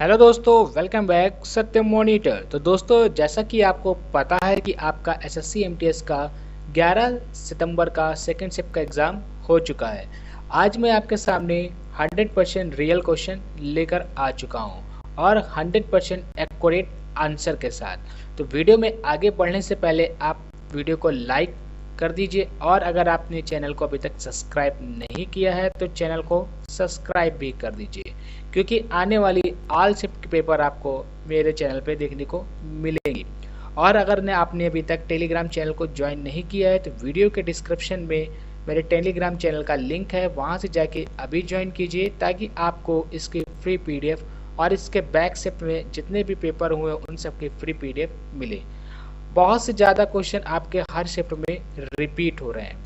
Hello दोस्तों, welcome back सत्यम monitor. तो दोस्तों, जैसा कि आपको पता है कि आपका एसएससी एमटीएस का 11 सितंबर का सेकेंड शिफ्ट का एग्ज़ाम हो चुका है। आज मैं आपके सामने 100% रियल क्वेश्चन लेकर आ चुका हूं और 100% एक्यूरेट आंसर के साथ। तो वीडियो में आगे बढ़ने से पहले आप वीडियो को लाइक कर दीजिए और अगर आपने चैनल को अभी तक सब्सक्राइब नहीं किया है तो चैनल को सब्सक्राइब भी कर दीजिए, क्योंकि आने वाली ऑल शिफ्ट के पेपर आपको मेरे चैनल पे देखने को मिलेंगी। और अगर ने आपने अभी तक टेलीग्राम चैनल को ज्वाइन नहीं किया है तो वीडियो के डिस्क्रिप्शन में मेरे टेलीग्राम चैनल का लिंक है, वहां से जाके अभी ज्वाइन कीजिए ताकि आपको इसकी फ्री पीडीएफ और इसके बैक शिफ्ट में जितने भी पेपर हुए उन सब की फ्री पीडीएफ मिले। बहुत से ज़्यादा क्वेश्चन आपके हर शिफ्ट में रिपीट हो रहे हैं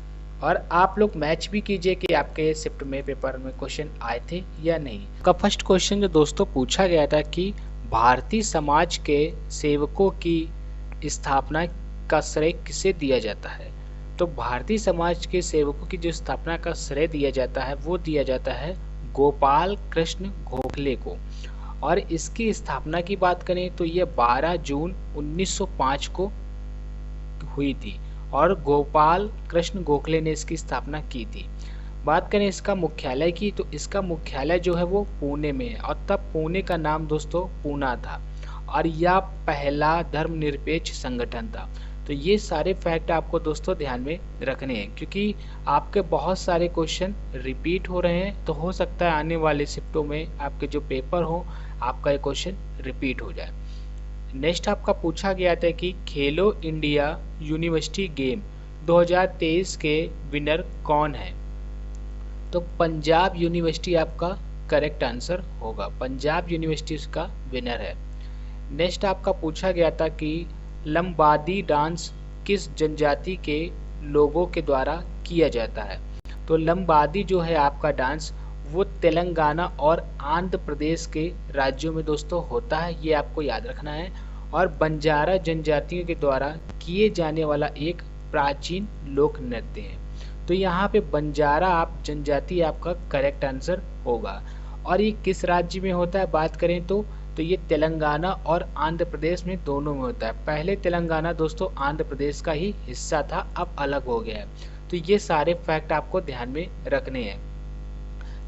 और आप लोग मैच भी कीजिए कि आपके शिफ्ट में पेपर में क्वेश्चन आए थे या नहीं। का फर्स्ट क्वेश्चन जो दोस्तों पूछा गया था कि भारतीय समाज के सेवकों की स्थापना का श्रेय किसे दिया जाता है। तो भारतीय समाज के सेवकों की जो स्थापना का श्रेय दिया जाता है वो दिया जाता है गोपाल कृष्ण गोखले को। और इसकी स्थापना की बात करें तो ये 12 जून 1905 को हुई थी और गोपाल कृष्ण गोखले ने इसकी स्थापना की थी। बात करें इसका मुख्यालय की तो इसका मुख्यालय जो है वो पुणे में है और तब पुणे का नाम दोस्तों पूना था और यह पहला धर्मनिरपेक्ष संगठन था। तो ये सारे फैक्ट आपको दोस्तों ध्यान में रखने हैं, क्योंकि आपके बहुत सारे क्वेश्चन रिपीट हो रहे हैं। तो हो सकता है आने वाले शिफ्टों में आपके जो पेपर हो आपका ये क्वेश्चन रिपीट हो जाए। नेक्स्ट आपका पूछा गया था कि खेलो इंडिया यूनिवर्सिटी गेम 2023 के विनर कौन है। तो पंजाब यूनिवर्सिटी आपका करेक्ट आंसर होगा, पंजाब यूनिवर्सिटी उसका विनर है। नेक्स्ट आपका पूछा गया था कि लंबादी डांस किस जनजाति के लोगों के द्वारा किया जाता है। तो लंबादी जो है आपका डांस वो तेलंगाना और आंध्र प्रदेश के राज्यों में दोस्तों होता है, ये आपको याद रखना है। और बंजारा जनजातियों के द्वारा किए जाने वाला एक प्राचीन लोक नृत्य है। तो यहाँ पे बंजारा आप जनजाति आपका करेक्ट आंसर होगा। और ये किस राज्य में होता है बात करें तो ये तेलंगाना और आंध्र प्रदेश में दोनों में होता है। पहले तेलंगाना दोस्तों आंध्र प्रदेश का ही हिस्सा था, अब अलग हो गया है। तो ये सारे फैक्ट आपको ध्यान में रखने हैं।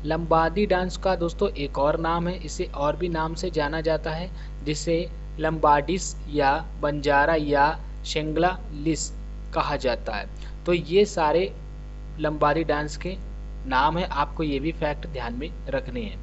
लंबादी डांस का दोस्तों एक और नाम है, इसे और भी नाम से जाना जाता है, जिसे लंबाडिस या बंजारा या शेंगला लिस कहा जाता है। तो ये सारे लंबादी डांस के नाम है, आपको ये भी फैक्ट ध्यान में रखने हैं।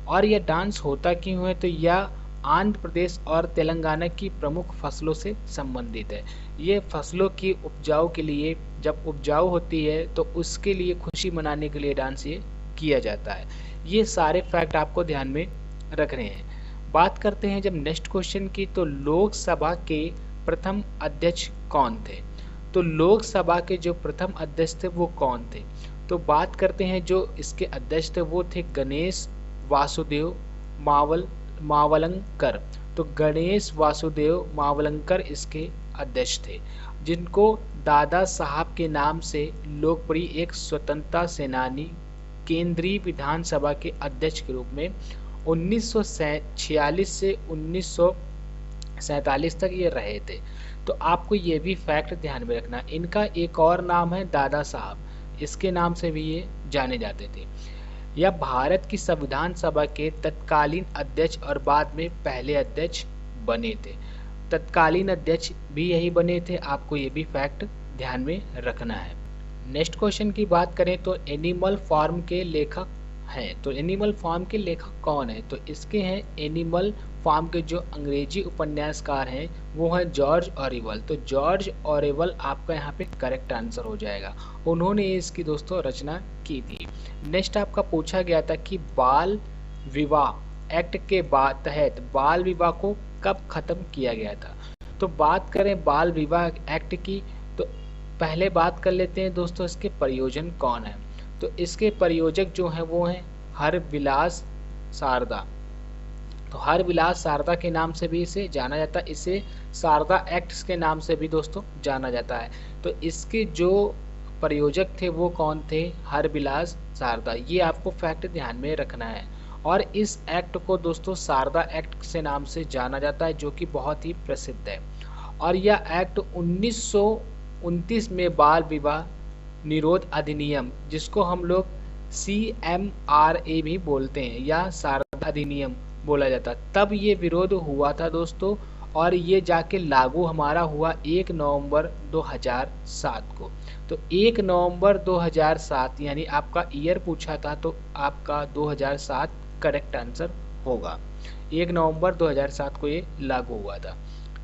और यह डांस होता क्यों है, तो यह आंध्र प्रदेश और तेलंगाना की प्रमुख फसलों से संबंधित है। ये फसलों की उपजाऊ के लिए, जब उपजाऊ होती है तो उसके लिए खुशी मनाने के लिए डांस ये किया जाता है। ये सारे फैक्ट आपको ध्यान में रखने हैं। बात करते हैं जब नेक्स्ट क्वेश्चन की, तो लोकसभा के प्रथम अध्यक्ष कौन थे। तो लोकसभा के जो प्रथम अध्यक्ष थे वो कौन थे। तो बात करते हैं जो इसके अध्यक्ष थे वो थे गणेश वासुदेव मावलंकर। तो गणेश वासुदेव मावलंकर इसके अध्यक्ष थे, जिनको दादा साहब के नाम से लोकप्रिय एक स्वतंत्रता सेनानी केंद्रीय विधानसभा के अध्यक्ष के रूप में 1946 से 1947 तक ये रहे थे। तो आपको ये भी फैक्ट ध्यान में रखना। इनका एक और नाम है दादा साहब, इसके नाम से भी ये जाने जाते थे। यह भारत की संविधान सभा के तत्कालीन अध्यक्ष और बाद में पहले अध्यक्ष बने थे। तत्कालीन अध्यक्ष भी यही बने थे, आपको ये भी फैक्ट ध्यान में रखना है। नेक्स्ट क्वेश्चन की बात करें तो एनिमल फार्म के लेखक हैं। तो एनिमल फार्म के लेखक कौन है, तो इसके हैं एनिमल फार्म के जो अंग्रेजी उपन्यासकार हैं वो हैं जॉर्ज ऑरिवल। तो जॉर्ज ऑरिवल आपका यहाँ पे करेक्ट आंसर हो जाएगा, उन्होंने इसकी दोस्तों रचना की थी। नेक्स्ट आपका पूछा गया था कि बाल विवाह एक्ट के तहत बाल विवाह को कब खत्म किया गया था। तो बात करें बाल विवाह एक्ट की तो पहले बात कर लेते हैं दोस्तों इसके प्रयोजन कौन है। तो इसके प्रयोजक जो हैं वो हैं हरविलास शारदा। तो हरविलास शारदा के नाम से भी इसे जाना जाता है, इसे शारदा एक्ट के नाम से भी दोस्तों जाना जाता है। तो इसके जो प्रयोजक थे वो कौन थे, हरविलास शारदा। ये आपको फैक्ट ध्यान में रखना है। और इस एक्ट को दोस्तों शारदा एक्ट से नाम से जाना जाता है, जो कि बहुत ही प्रसिद्ध है। और यह एक्ट 1929 में बाल विवाह निरोध अधिनियम, जिसको हम लोग CMRA भी बोलते हैं या शारदा अधिनियम बोला जाता, तब ये विरोध हुआ था दोस्तों। और ये जाके लागू हमारा हुआ 1 नवंबर 2007 को। तो 1 नवंबर 2007 यानी आपका ईयर पूछा था तो आपका 2007 करेक्ट आंसर होगा। 1 नवंबर 2007 को ये लागू हुआ था।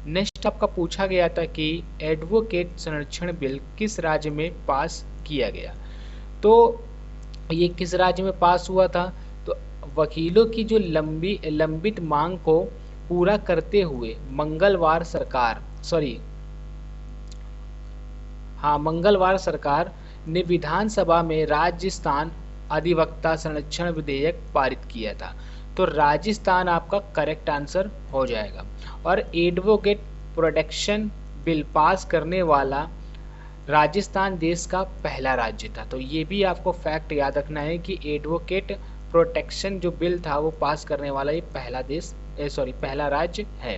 नेक्स्ट आपका पूछा गया था कि एडवोकेट संरक्षण बिल किस राज्य में पास किया गया। तो ये किस राज्य में पास हुआ था? तो वकीलों की जो लंबित मांग को पूरा करते हुए मंगलवार सरकार ने विधानसभा में राजस्थान अधिवक्ता संरक्षण विधेयक पारित किया था। तो राजस्थान आपका करेक्ट आंसर हो जाएगा। और एडवोकेट प्रोटेक्शन बिल पास करने वाला राजस्थान देश का पहला राज्य था। तो ये भी आपको फैक्ट याद रखना है कि एडवोकेट प्रोटेक्शन जो बिल था वो पास करने वाला ये पहला राज्य है।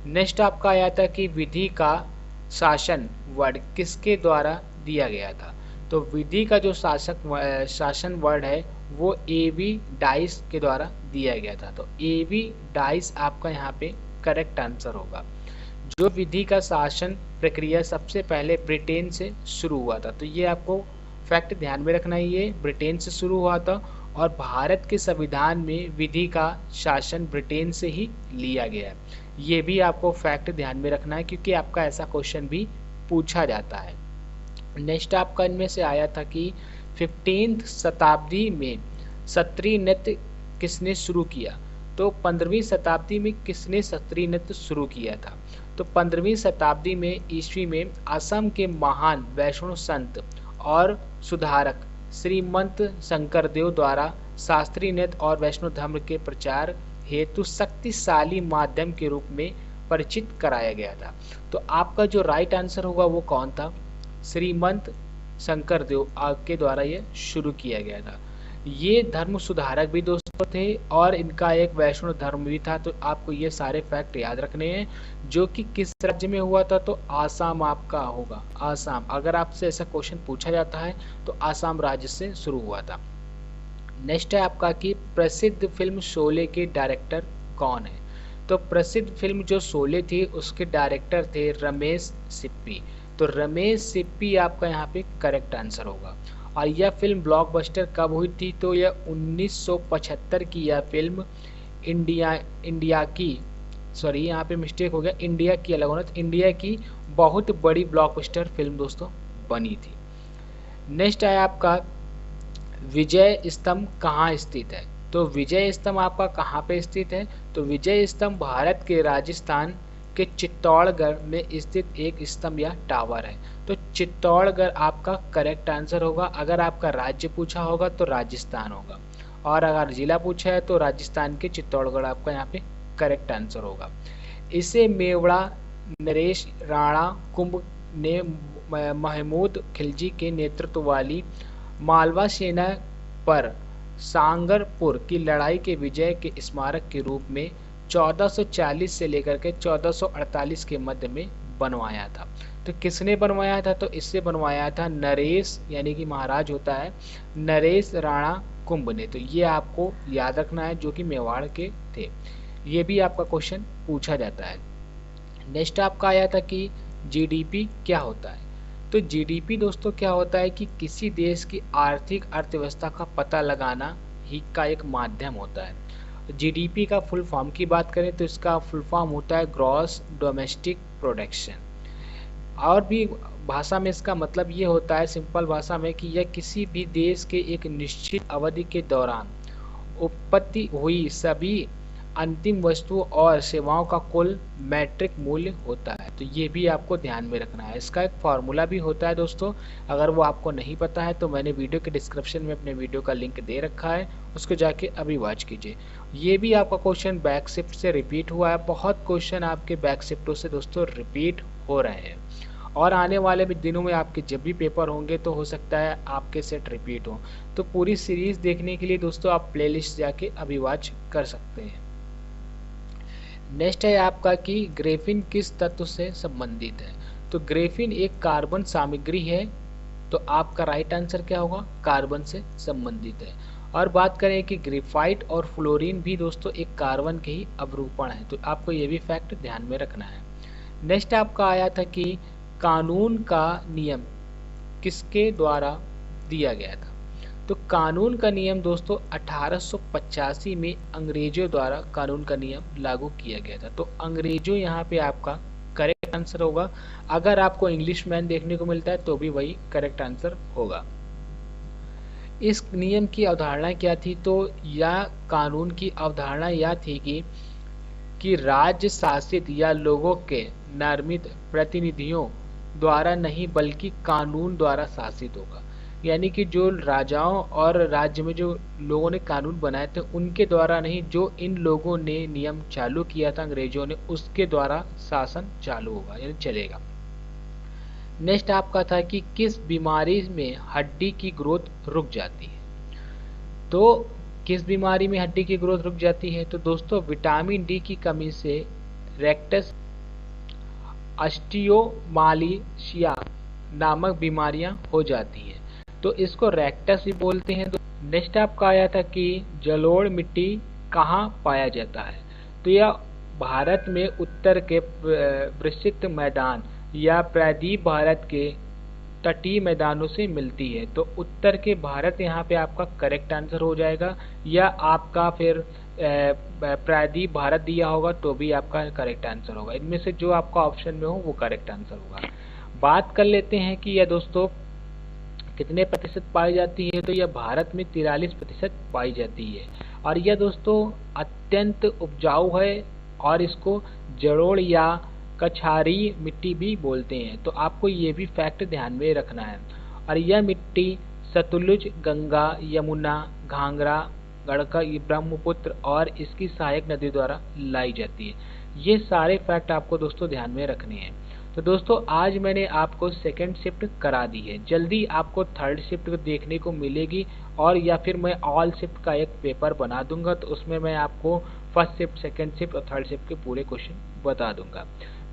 नेक्स्ट आपका आया था कि विधि का शासन वर्ड किसके द्वारा दिया गया था। तो विधि का जो शासन वर्ड है वो A.V. डाइस के द्वारा दिया गया था। तो A.V. डाइस आपका यहाँ पे करेक्ट आंसर होगा। जो विधि का शासन प्रक्रिया सबसे पहले ब्रिटेन से शुरू हुआ था। तो ये आपको फैक्ट ध्यान में रखना है, ये ब्रिटेन से शुरू हुआ था और भारत के संविधान में विधि का शासन ब्रिटेन से ही लिया गया है। ये भी आपको फैक्ट ध्यान में रखना है क्योंकि आपका ऐसा क्वेश्चन भी पूछा जाता है। नेक्स्ट आपका इनमें से आया था कि 15वीं शताब्दी में सत्रीय नृत्य किसने शुरू किया। तो 15वीं शताब्दी में किसने सत्रीय नृत्य शुरू किया था। तो 15वीं शताब्दी में ईस्वी में असम के महान वैष्णव संत और सुधारक श्रीमंत शंकरदेव द्वारा शास्त्रीय नृत्य और वैष्णव धर्म के प्रचार हेतु शक्तिशाली माध्यम के रूप में परिचित कराया गया था। तो आपका जो राइट आंसर होगा वो कौन था? श्रीमंत शंकरदेव के द्वारा ये शुरू किया गया था। ये धर्म सुधारक भी दोस्तों थे और इनका एक वैष्णव धर्म भी था। तो आपको ये सारे फैक्ट याद रखने हैं। जो कि किस राज्य में हुआ था? तो आसाम आपका होगा, आसाम। अगर आपसे ऐसा क्वेश्चन पूछा जाता है तो आसाम राज्य से शुरू हुआ था। नेक्स्ट है आपका कि प्रसिद्ध फिल्म शोले के डायरेक्टर कौन है। तो प्रसिद्ध फिल्म जो शोले थी उसके डायरेक्टर थे रमेश सिप्पी। तो रमेश सिप्पी आपका यहाँ पे करेक्ट आंसर होगा। और यह फिल्म ब्लॉकबस्टर कब हुई थी? तो यह 1975 की यह फिल्म इंडिया की अलग होना, इंडिया की बहुत बड़ी ब्लॉकबस्टर फिल्म दोस्तों बनी थी। नेक्स्ट है आपका विजय स्तंभ कहाँ स्थित है। तो विजय स्तंभ आपका कहाँ पे स्थित है? तो विजय स्तंभ भारत के राजस्थान के चित्तौड़गढ़ में स्थित एक स्तंभ या टावर है। तो चित्तौड़गढ़ आपका करेक्ट आंसर होगा। अगर आपका राज्य पूछा होगा तो राजस्थान होगा और अगर जिला पूछा है तो राजस्थान के चित्तौड़गढ़ आपका यहाँ पे करेक्ट आंसर होगा। इसे मेवाड़ा नरेश राणा कुंभ ने महमूद खिलजी के नेतृत्व वाली मालवा सेना पर सांगरपुर की लड़ाई के विजय के स्मारक के रूप में 1440 से लेकर के 1448 के मध्य में बनवाया था। तो किसने बनवाया था? तो इससे बनवाया था नरेश, यानी कि महाराज होता है नरेश राणा कुंभ ने। तो ये आपको याद रखना है, जो कि मेवाड़ के थे। ये भी आपका क्वेश्चन पूछा जाता है। नेक्स्ट आपका आया था कि जीडीपी क्या होता है। तो जीडीपी दोस्तों क्या होता है कि किसी देश की आर्थिक अर्थव्यवस्था का पता लगाना ही का एक माध्यम होता है। जीडीपी का फुल फॉर्म की बात करें तो इसका फुल फॉर्म होता है ग्रॉस डोमेस्टिक प्रोडक्शन। और भी भाषा में इसका मतलब ये होता है सिंपल भाषा में कि यह किसी भी देश के एक निश्चित अवधि के दौरान उत्पत्ति हुई सभी अंतिम वस्तुओं और सेवाओं का कुल मैट्रिक मूल्य होता है। तो ये भी आपको ध्यान में रखना है। इसका एक फॉर्मूला भी होता है दोस्तों, अगर वो आपको नहीं पता है तो मैंने वीडियो के डिस्क्रिप्शन में अपने वीडियो का लिंक दे रखा है, उसको जाके अभी वॉच कीजिए। ये भी आपका क्वेश्चन बैक शिफ्ट से रिपीट हुआ है। बहुत क्वेश्चन आपके बैक शिफ्टों से दोस्तों रिपीट हो रहे हैं। और आने वाले भी दिनों में आपके जब भी पेपर होंगे तो हो सकता है आपके सेट रिपीट हो। तो पूरी सीरीज देखने के लिए दोस्तों आप प्लेलिस्ट जाके अभी वॉच कर सकते हैं। नेक्स्ट है आपका कि ग्रेफिन किस तत्व से संबंधित है। तो ग्रेफिन एक कार्बन सामग्री है, तो आपका राइट आंसर क्या होगा, कार्बन से संबंधित है। और बात करें कि ग्रेफाइट और फ्लोरीन भी दोस्तों एक कार्बन के ही अवरूपण है, तो आपको ये भी फैक्ट ध्यान में रखना है। नेक्स्ट आपका आया था कि कानून का नियम किसके द्वारा दिया गया था। तो कानून का नियम दोस्तों 1885 में अंग्रेजों द्वारा कानून का नियम लागू किया गया था। तो अंग्रेजों यहाँ पे आपका करेक्ट आंसर होगा। अगर आपको इंग्लिश मैन देखने को मिलता है तो भी वही करेक्ट आंसर होगा। इस नियम की अवधारणा क्या थी, तो यह कानून की अवधारणा यह थी कि राज्य शासित या लोगों के निर्मित प्रतिनिधियों द्वारा नहीं बल्कि कानून द्वारा शासित होगा। यानी कि जो राजाओं और राज्य में जो लोगों ने कानून बनाए थे उनके द्वारा नहीं, जो इन लोगों ने नियम चालू किया था अंग्रेजों ने, उसके द्वारा शासन चालू होगा यानी चलेगा। नेक्स्ट आपका था कि किस बीमारी में हड्डी की ग्रोथ रुक जाती है। तो किस बीमारी में हड्डी की ग्रोथ रुक जाती है, तो दोस्तों विटामिन डी की कमी से रेक्टस ऑस्टियोमालासिया नामक बीमारियां हो जाती हैं, तो इसको रेक्टस भी बोलते हैं। तो नेक्स्ट आपका आया था कि जलोढ़ मिट्टी कहाँ पाया जाता है। तो यह भारत में उत्तर के विस्तृत मैदान या प्रायद्वीप भारत के तटीय मैदानों से मिलती है। तो उत्तर के भारत यहाँ पे आपका करेक्ट आंसर हो जाएगा, या आपका फिर प्रायद्वीप भारत दिया होगा तो भी आपका करेक्ट आंसर होगा। इनमें से जो आपका ऑप्शन में हो वो करेक्ट आंसर होगा। बात कर लेते हैं कि यह दोस्तों कितने प्रतिशत पाई जाती है। तो यह भारत में 43% पाई जाती है, और यह दोस्तों अत्यंत उपजाऊ है, और इसको जलोढ़ या कछारी मिट्टी भी बोलते हैं। तो आपको ये भी फैक्ट ध्यान में रखना है। और यह मिट्टी सतलुज, गंगा, यमुना, घाघरा, गड़का, ब्रह्मपुत्र और इसकी सहायक नदी द्वारा लाई जाती है। ये सारे फैक्ट आपको दोस्तों ध्यान में रखने हैं। तो दोस्तों आज मैंने आपको सेकंड शिफ्ट करा दी है, जल्दी आपको थर्ड शिफ्ट देखने को मिलेगी, और या फिर मैं ऑल शिफ्ट का एक पेपर बना दूंगा, तो उसमें मैं आपको फर्स्ट शिफ्ट, सेकंड शिफ्ट और थर्ड शिफ्ट के पूरे क्वेश्चन बता दूंगा।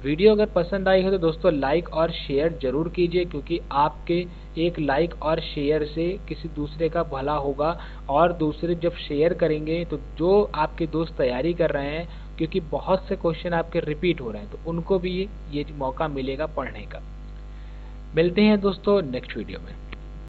वीडियो अगर पसंद आई हो तो दोस्तों लाइक और शेयर जरूर कीजिए, क्योंकि आपके एक लाइक और शेयर से किसी दूसरे का भला होगा, और दूसरे जब शेयर करेंगे तो जो आपके दोस्त तैयारी कर रहे हैं, क्योंकि बहुत से क्वेश्चन आपके रिपीट हो रहे हैं, तो उनको भी ये मौका मिलेगा पढ़ने का। मिलते हैं दोस्तों नेक्स्ट वीडियो में।